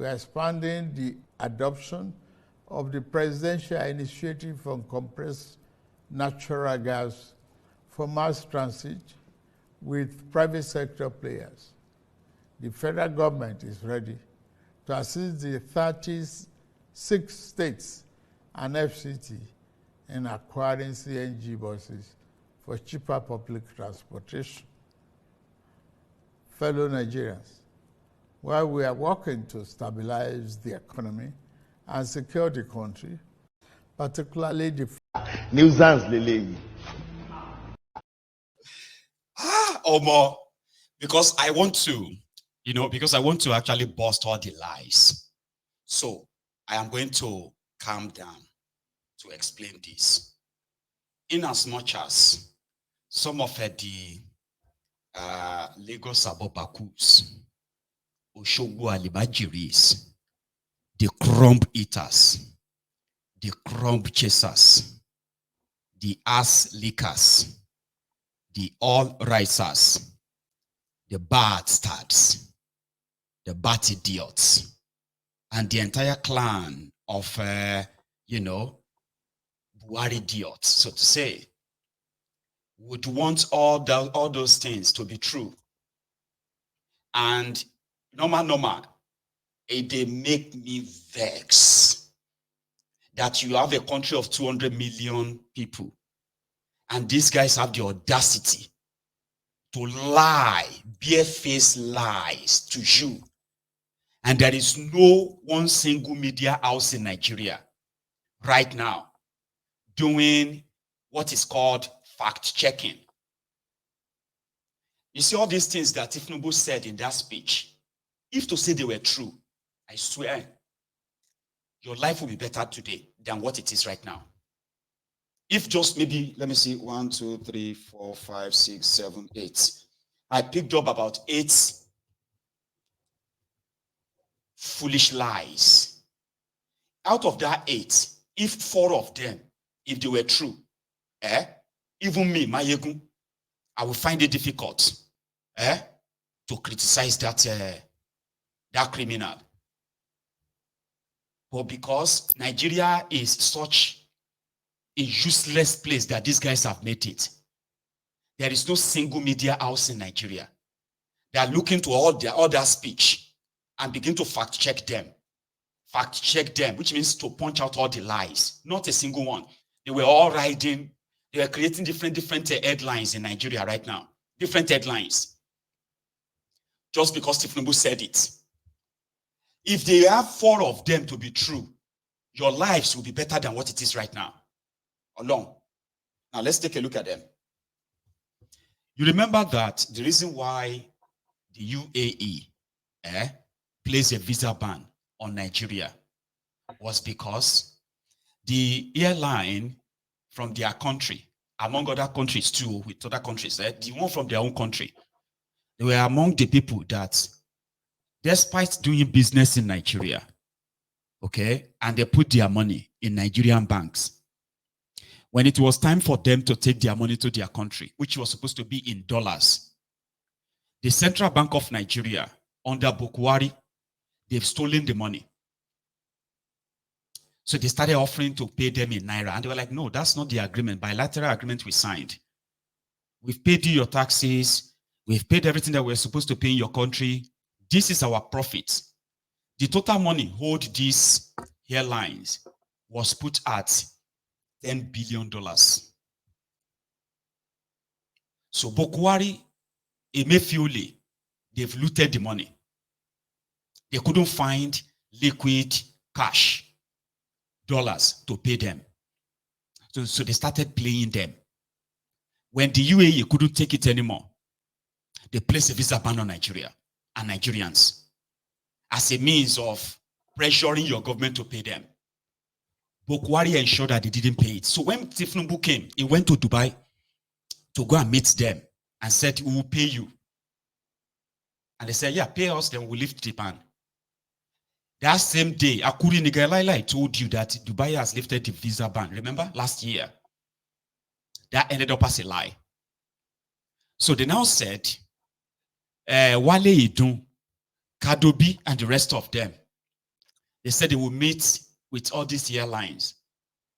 We are expanding the adoption of the presidential initiative on compressed natural gas for mass transit with private sector players. The federal government is ready to assist the 36 states and FCT in acquiring CNG buses for cheaper public transportation. Fellow Nigerians, while we are working to stabilize the economy and secure the country, particularly the nuisance lele. Omo, because I want to actually bust all the lies. So I am going to calm down to explain this. In as much as some of the Lagos Abobakus, Oshogbo Alibajiris, the crumb eaters, the crumb chasers, the ass lickers, the all-risers, the bastards, the bat idiots, and the entire clan of, Buhari idiots, so to say, would want all those things to be true. And normal, they make me vex that you have a country of 200 million people and these guys have the audacity to lie, bare-faced lies to you. And there is no one single media house in Nigeria right now doing what is called fact-checking. You see all these things that Tinubu said in that speech, if to say they were true, I swear, your life will be better today than what it is right now. If just maybe, let me see, 1, 2, 3, 4, 5, 6, 7, 8. I picked up about 8 foolish lies. Out of that 8, if 4 of them, if they were true, even me, Mayegun, I will find it difficult to criticize that criminal. But because Nigeria is such a useless place that these guys have made it, there is no single media house in Nigeria. They are looking to all their other speech and begin to fact check them. Fact check them, which means to punch out all the lies. Not a single one. They were all writing, they were creating different headlines in Nigeria right now. Different headlines. Just because Tinubu said it. If they have 4 of them to be true, your lives will be better than what it is right now. Alone. Now let's take a look at them. You remember that the reason why the UAE placed a visa ban on Nigeria was because the airline from their country, among other countries too, with other countries, the one from their own country, they were among the people that, despite doing business in Nigeria, and they put their money in Nigerian banks, when it was time for them to take their money to their country, which was supposed to be in dollars, the Central Bank of Nigeria, under Buhari, they've stolen the money. So they started offering to pay them in Naira. And they were like, no, that's not the agreement, bilateral agreement we signed. We've paid you your taxes. We've paid everything that we're supposed to pay in your country. This is our profit. The total money hold these airlines was put at $10 billion. So Buhari, Emefiole, they've looted the money. They couldn't find liquid cash, dollars, to pay them. So they started playing them. When the UAE couldn't take it anymore, they placed a visa ban on Nigeria and Nigerians as a means of pressuring your government to pay them. Buhari ensured that they didn't pay it. So when Tinubu came, he went to Dubai to go and meet them and said, we will pay you. And they said, yeah, pay us, then we'll lift the ban. That same day, Akuri Nigelaila told you that Dubai has lifted the visa ban. Remember last year? That ended up as a lie. So they now said, Wale Idun, Kadobi, and the rest of them, They said they will meet with all these airlines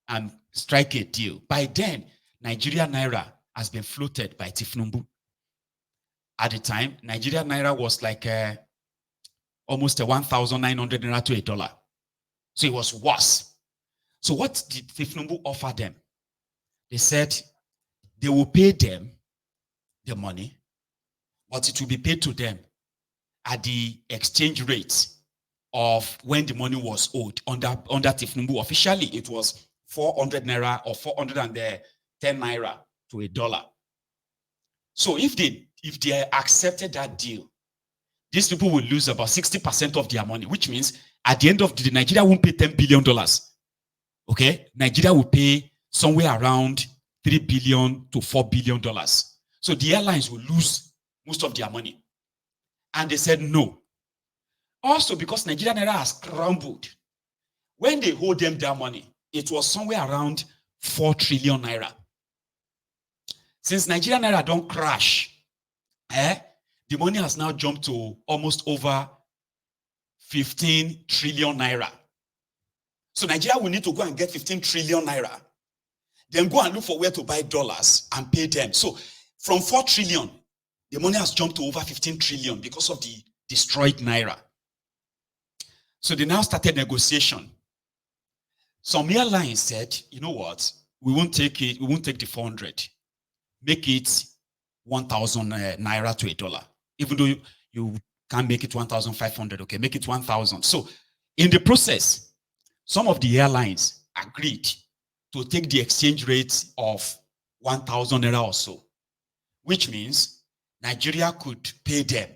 and strike a deal. By then, Nigeria Naira has been floated by Tinubu. At the time, Nigeria Naira was like almost a 1,900 Naira to $1. So it was worse. So what did Tinubu offer them? They said they will pay them the money, but it will be paid to them at the exchange rate of when the money was owed under Tinubu. Officially, it was 400 Naira or 410 Naira to $1. So if they accepted that deal, these people will lose about 60% of their money, which means at the end of the day, Nigeria won't pay $10 billion. Okay? Nigeria will pay somewhere around $3 billion to $4 billion. So the airlines will lose most of their money. And they said no. Also, because Nigeria Naira has crumbled, when they hold them their money, it was somewhere around 4 trillion Naira. Since Nigeria Naira don't crash, the money has now jumped to almost over 15 trillion Naira. So Nigeria will need to go and get 15 trillion Naira, then go and look for where to buy dollars and pay them. So from 4 trillion, the money has jumped to over 15 trillion because of the destroyed Naira. So they now started negotiation. Some airlines said, you know what, we won't take it, we won't take the 400. Make it 1,000 Naira to $1. Even though you can't make it 1,500, okay, make it 1,000. So in the process, some of the airlines agreed to take the exchange rate of 1,000 Naira or so, which means Nigeria could pay them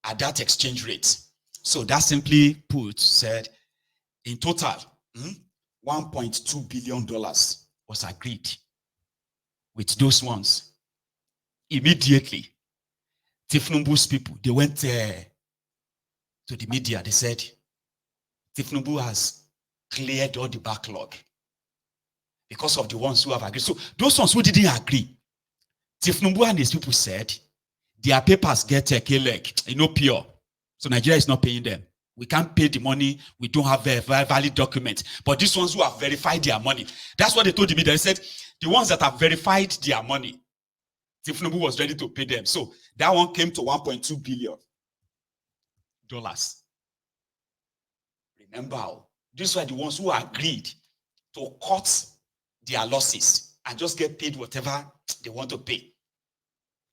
at that exchange rate. So that simply put said, in total, $1.2 billion was agreed with those ones. Immediately, Tinubu's people, they went to the media. They said, Tinubu has cleared all the backlog because of the ones who have agreed. So those ones who didn't agree, Tinubu and his people said, their papers get pure. So Nigeria is not paying them. We can't pay the money. We don't have a valid document. But these ones who have verified their money, that's what they told the media. They said, the ones that have verified their money, Tinubu was ready to pay them. So that one came to $1.2 billion. Remember, these were the ones who agreed to cut their losses and just get paid whatever they want to pay.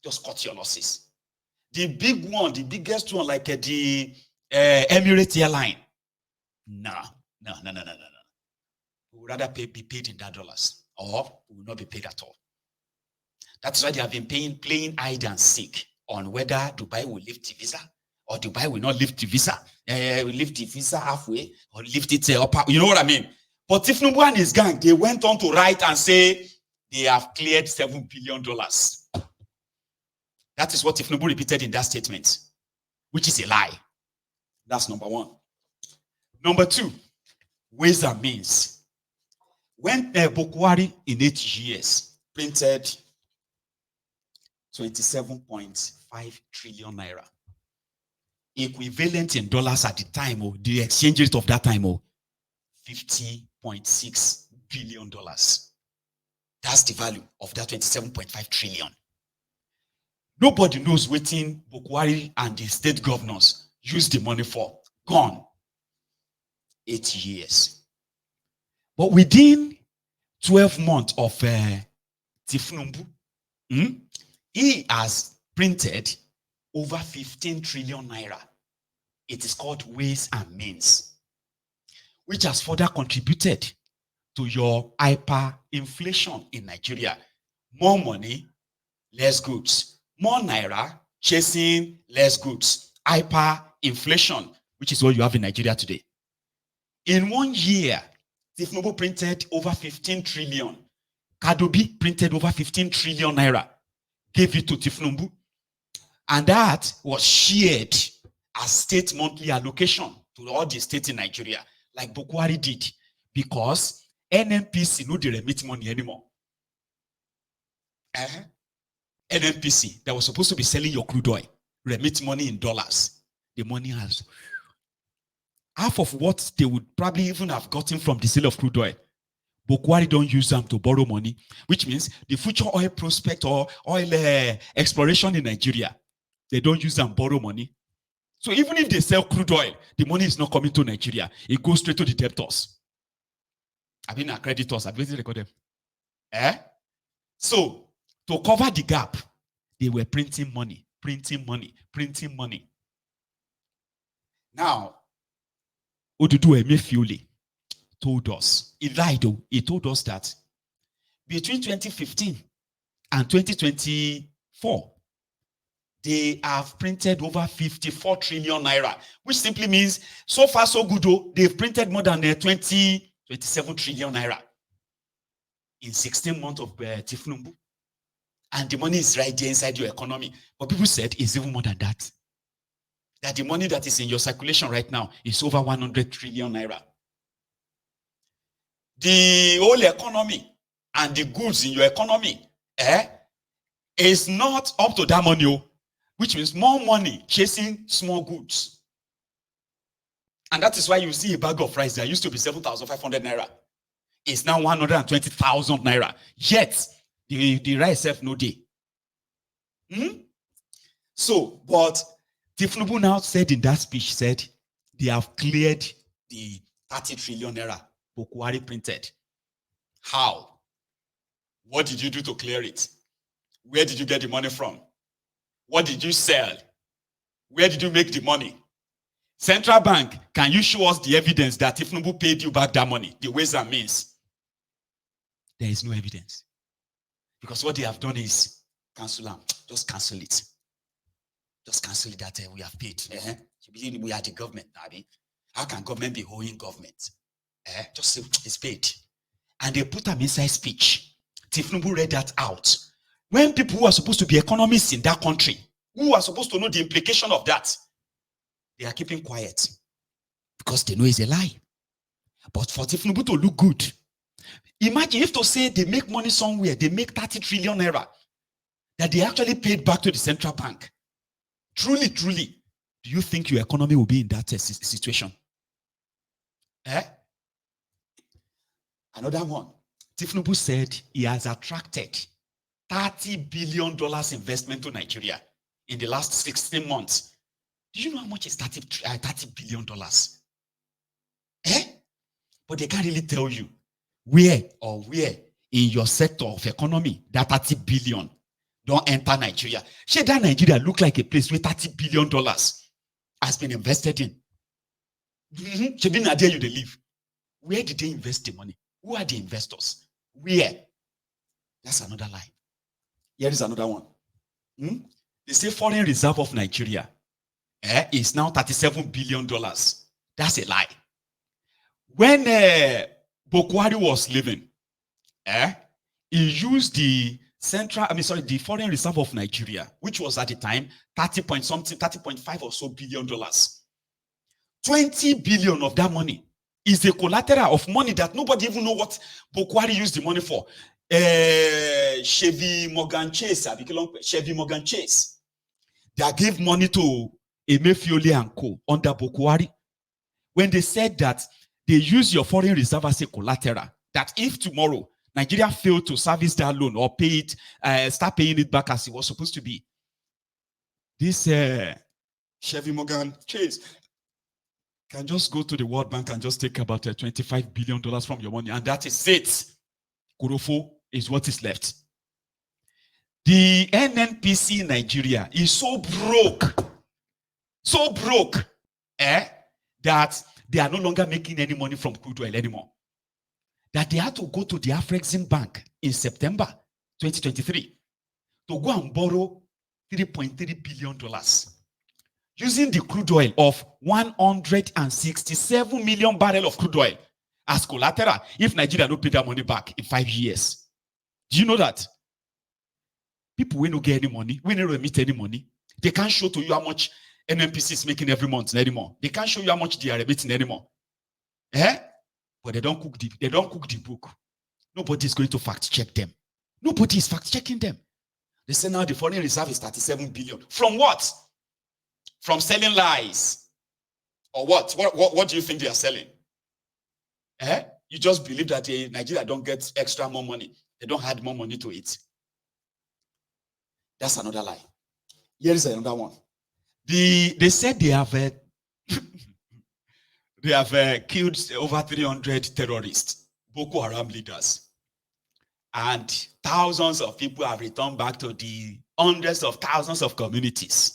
Just cut your losses. The big one, the biggest one, like the Emirates airline. No. We would rather be paid in that dollars, or we will not be paid at all. That's why they have been playing hide and seek on whether Dubai will lift the visa or Dubai will not lift the visa. We lift the visa halfway or lift it up. You know what I mean? But Tinubu and his gang, they went on to write and say they have cleared $7 billion. That is what Tinubu repeated in that statement, which is a lie. That's number one. Number two, ways and means. When Bokwari in 8 years printed 27.5 trillion Naira, equivalent in dollars at the time, the exchange rate of that time, $50.6 billion. That's the value of that 27.5 trillion. Nobody knows what Bokwari and the state governors use the money for. Gone. 8 years. But within 12 months of Tinubu, he has printed over 15 trillion Naira. It is called ways and means, which has further contributed to your hyperinflation in Nigeria. More money, less goods. More Naira, chasing less goods. Hyperinflation, which is what you have in Nigeria today. In 1 year, Tinubu printed over 15 trillion. Kadobi printed over 15 trillion Naira. Gave it to Tinubu. And that was shared as state monthly allocation to all the states in Nigeria, like Bokwari did, because NNPC no dey remit money anymore. NNPC that was supposed to be selling your crude oil, remit money in dollars. The money has. half of what they would probably even have gotten from the sale of crude oil, Bokwari don't use them to borrow money, which means the future oil prospect or oil exploration in Nigeria, they don't use them borrow money. So even if they sell crude oil, the money is not coming to Nigeria. It goes straight to the debtors. I mean, our creditors. I've already recorded them. So to cover the gap, they were printing money. Now, Odudu Emefiole told us, he lied though, he told us that between 2015 and 2024, they have printed over 54 trillion naira, which simply means so far so good though, they've printed more than 27 trillion naira in 16 months of Tinubu. And the money is right there inside your economy. But people said it's even more than that. That the money that is in your circulation right now is over 100 trillion naira. The whole economy and the goods in your economy is not up to that money, which means more money chasing small goods. And that is why you see a bag of rice that used to be 7,500 naira. It's now 120,000 naira. Yet, the rice self no day. So, but Tinubu now said in that speech, said they have cleared the 30 trillion naira Bokwari printed. How? What did you do to clear it? Where did you get the money from? What did you sell? Where did you make the money? Central Bank, can you show us the evidence that Tinubu paid you back that money? The ways and means. There is no evidence. Because what they have done is cancel them. Just cancel it. Just cancel it that we have paid. We are the government. How can government be owing government? Just say it's paid. And they put them inside speech. Tinubu read that out. When people who are supposed to be economists in that country, who are supposed to know the implication of that, they are keeping quiet because they know it's a lie. But for Tinubu to look good, imagine if to say they make money somewhere, they make 30 trillion naira that they actually paid back to the central bank. Truly, truly, do you think your economy will be in that situation? Another one. Tinubu said he has attracted $30 billion investment to Nigeria in the last 16 months. Do you know how much is $30 billion? But they can't really tell you where in your sector of economy that 30 billion don't enter Nigeria. Should that Nigeria look like a place where $30 billion has been invested in? Should be Nigeria you they live. Where did they invest the money? Who are the investors? Where? That's another lie. Here is another one. They say foreign reserve of Nigeria is now $37 billion. That's a lie. When Bokwari was living, he used the the foreign reserve of Nigeria, which was at the time 30.5 or so billion dollars. 20 billion of that money is the collateral of money that nobody even know what Bokwari used the money for. Chevy Morgan Chase, they gave money to Emefiole and Co. under Bokwari when they said that they use your foreign reserve as a collateral, that if tomorrow Nigeria failed to service that loan or pay it, start paying it back as it was supposed to be, this Chevy Morgan Chase can just go to the World Bank and just take about $25 billion from your money, and that is it. Kurofo is what is left. The NNPC in Nigeria is so broke, that they are no longer making any money from crude oil anymore. That they had to go to the Afrexim Bank in September 2023 to go and borrow $3.3 billion using the crude oil of 167 million barrels of crude oil as collateral if Nigeria don't pay that money back in 5 years. Do you know that? People will not get any money, will not remit any money. They can't show to you how much NNPC is making every month anymore. They can't show you how much they are remitting anymore. But they don't cook the book. Nobody is going to fact check them. Nobody is fact checking them. They say now the foreign reserve is 37 billion. From what? From selling lies Or what? What do you think they are selling? You just believe that Nigeria don't get extra more money. They don't add more money to it. That's another lie. Here is another one. They said they have killed over 300 terrorists, Boko Haram leaders, and thousands of people have returned back to the hundreds of thousands of communities.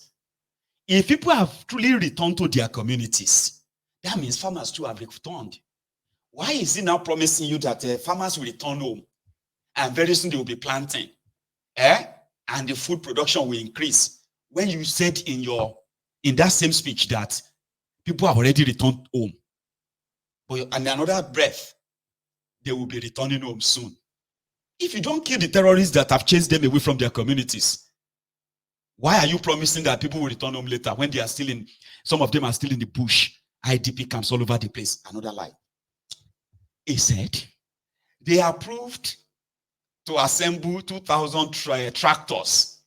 If people have truly returned to their communities, that means farmers too have returned. Why is he now promising you that farmers will return home and very soon they will be planting, and the food production will increase, when you said in that same speech that people have already returned home, but in another breath they will be returning home soon? If you don't kill the terrorists that have chased them away from their communities, why are you promising that people will return home later when they are still in, some of them are still in the bush, IDP camps all over the place? Another lie. He said they approved to assemble 2,000 tractors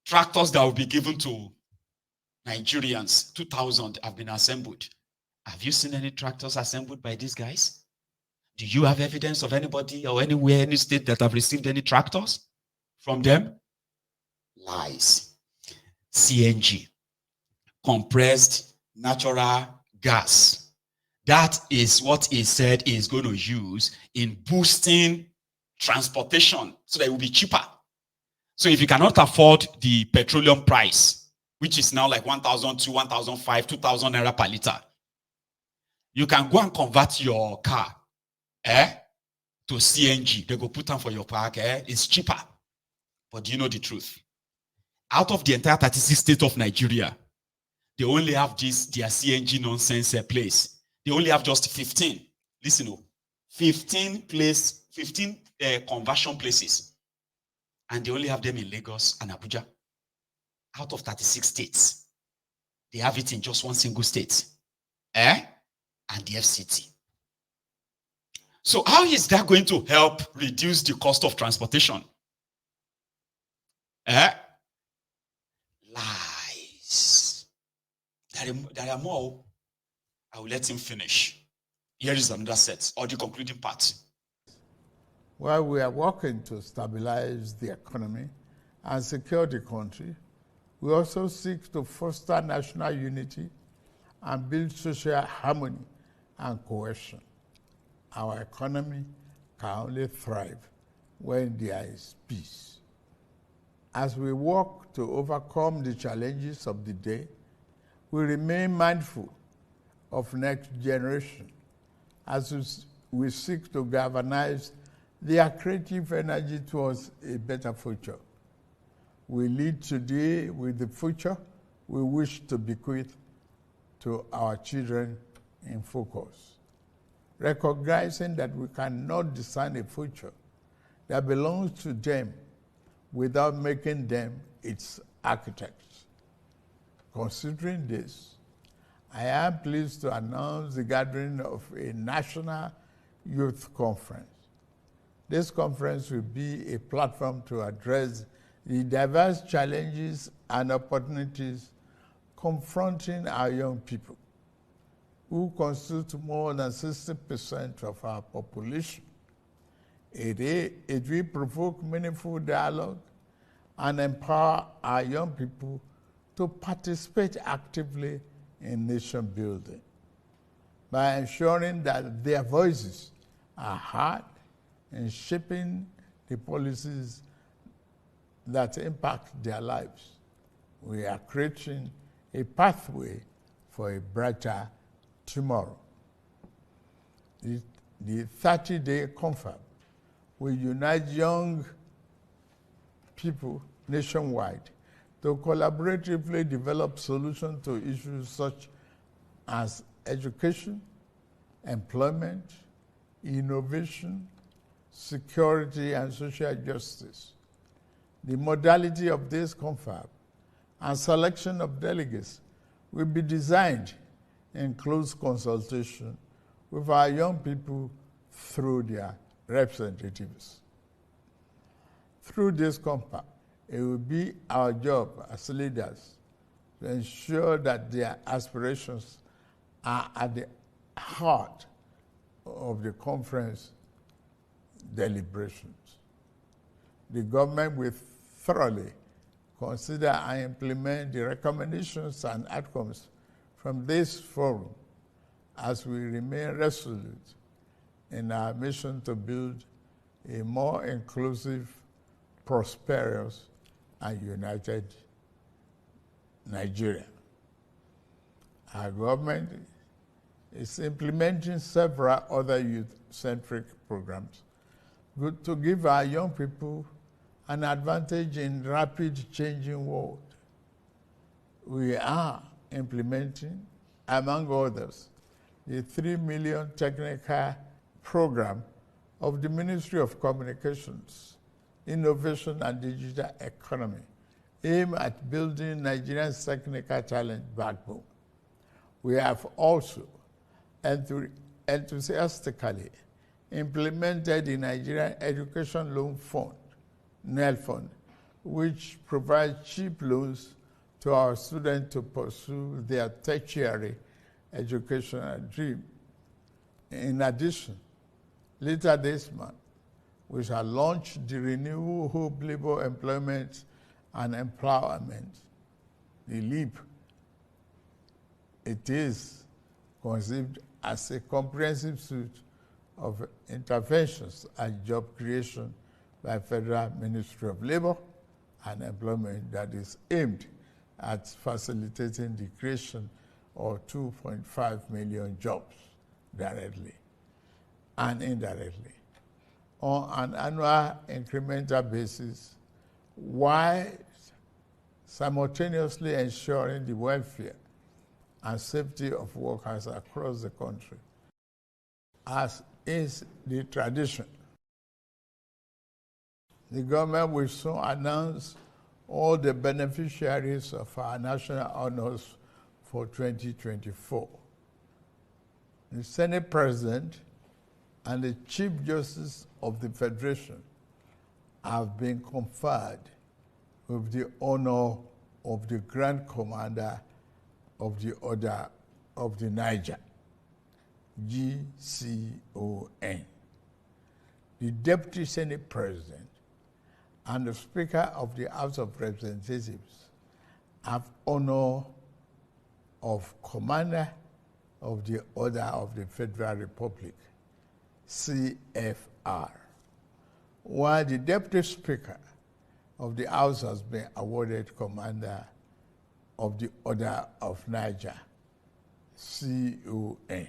that will be given to Nigerians. 2,000 have been assembled. Have you seen any tractors assembled by these guys? Do you have evidence of anybody or anywhere, any state that have received any tractors from them? Lies. CNG, compressed natural gas. That is what he said he is going to use in boosting transportation so that it will be cheaper. So if you cannot afford the petroleum price, which is now like 1,002, 1,005, 2,000 naira per liter, you can go and convert your car to CNG. They go put them for your park. It's cheaper. But do you know the truth? Out of the entire 36 states of Nigeria, they only have their CNG nonsense place. They only have just 15. Listen, 15 conversion places. And they only have them in Lagos and Abuja. Out of 36 states, they have it in just one single state. And the FCT. So how is that going to help reduce the cost of transportation? Lies. There are more. I will let him finish. Here is another set, or the concluding part. While we are working to stabilize the economy and secure the country, we also seek to foster national unity and build social harmony and cohesion. Our economy can only thrive when there is peace. As we work to overcome the challenges of the day, we remain mindful of next generation as we seek to galvanize their creative energy towards a better future. We lead today with the future we wish to bequeath to our children in focus, recognizing that we cannot design a future that belongs to them without making them its architects. Considering this, I am pleased to announce the gathering of a national youth conference. This conference will be a platform to address the diverse challenges and opportunities confronting our young people, who constitute more than 60% of our population. It will provoke meaningful dialogue and empower our young people to participate actively in nation building by ensuring that their voices are heard in shaping the policies that impact their lives. We are creating a pathway for a brighter tomorrow. The 30-day confab will unite young people nationwide to collaboratively develop solutions to issues such as education, employment, innovation, security, and social justice. The modality of this confab and selection of delegates will be designed in close consultation with our young people through their representatives. Through this confab, it will be our job as leaders to ensure that their aspirations are at the heart of the conference deliberations. The government will thoroughly consider and implement the recommendations and outcomes from this forum as we remain resolute in our mission to build a more inclusive, prosperous, and united Nigeria. Our government is implementing several other youth-centric programs to give our young people an advantage in rapid changing world. We are implementing, among others, the 3 million technical program of the Ministry of Communications, Innovation and Digital Economy, aimed at building Nigeria's technical talent backbone. We have also enthusiastically implemented the Nigerian Education Loan Fund, NEL Fund, which provides cheap loans to our students to pursue their tertiary educational dream. In addition, later this month, we shall launch the Renewable Hope Labor Employment and Empowerment, the LEAP. It is conceived as a comprehensive suite of interventions and job creation by Federal Ministry of Labor and Employment that is aimed at facilitating the creation of 2.5 million jobs directly and indirectly on an annual incremental basis, while simultaneously ensuring the welfare and safety of workers across the country. As is the tradition, the government will soon announce all the beneficiaries of our national honors for 2024. The Senate President and the Chief Justice of the Federation have been conferred with the honor of the Grand Commander of the Order of the Niger, GCON. The Deputy Senate President and the Speaker of the House of Representatives have honor of Commander of the Order of the Federal Republic, CFR, while the Deputy Speaker of the House has been awarded Commander of the Order of Niger, CON.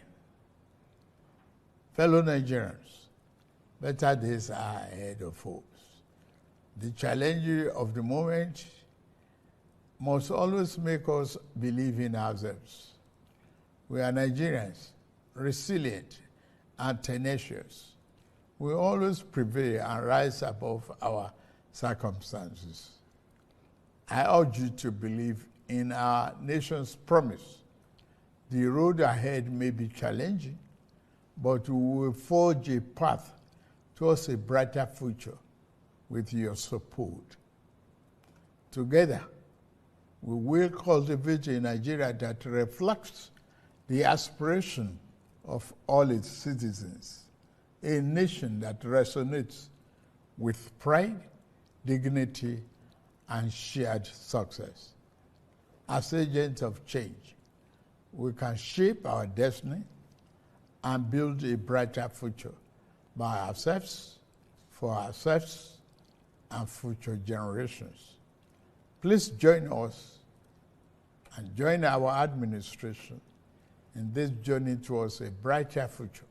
Fellow Nigerians, better days are ahead of us. The challenge of the moment must always make us believe in ourselves. We are Nigerians, resilient and tenacious. We always prevail and rise above our circumstances. I urge you to believe in our nation's promise. The road ahead may be challenging, but we will forge a path towards a brighter future with your support. Together, we will cultivate a Nigeria that reflects the aspiration of all its citizens, a nation that resonates with pride, dignity, and shared success. As agents of change, we can shape our destiny and build a brighter future by ourselves, for ourselves, and future generations. Please join us and join our administration in this journey towards a brighter future.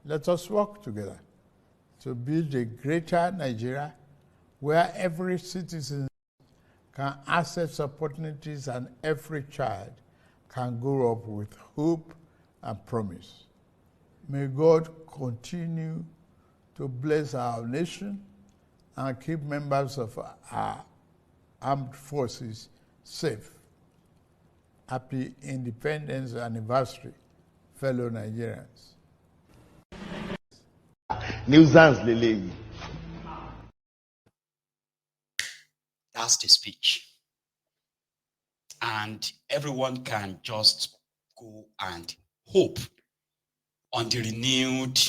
Let us work together to build a greater Nigeria where every citizen can access opportunities and every child can grow up with hope and promise. May God continue to bless our nation and keep members of our armed forces safe. Happy Independence Anniversary, fellow Nigerians. Nuisance lele. That's the speech. And everyone can just go and hope on the renewed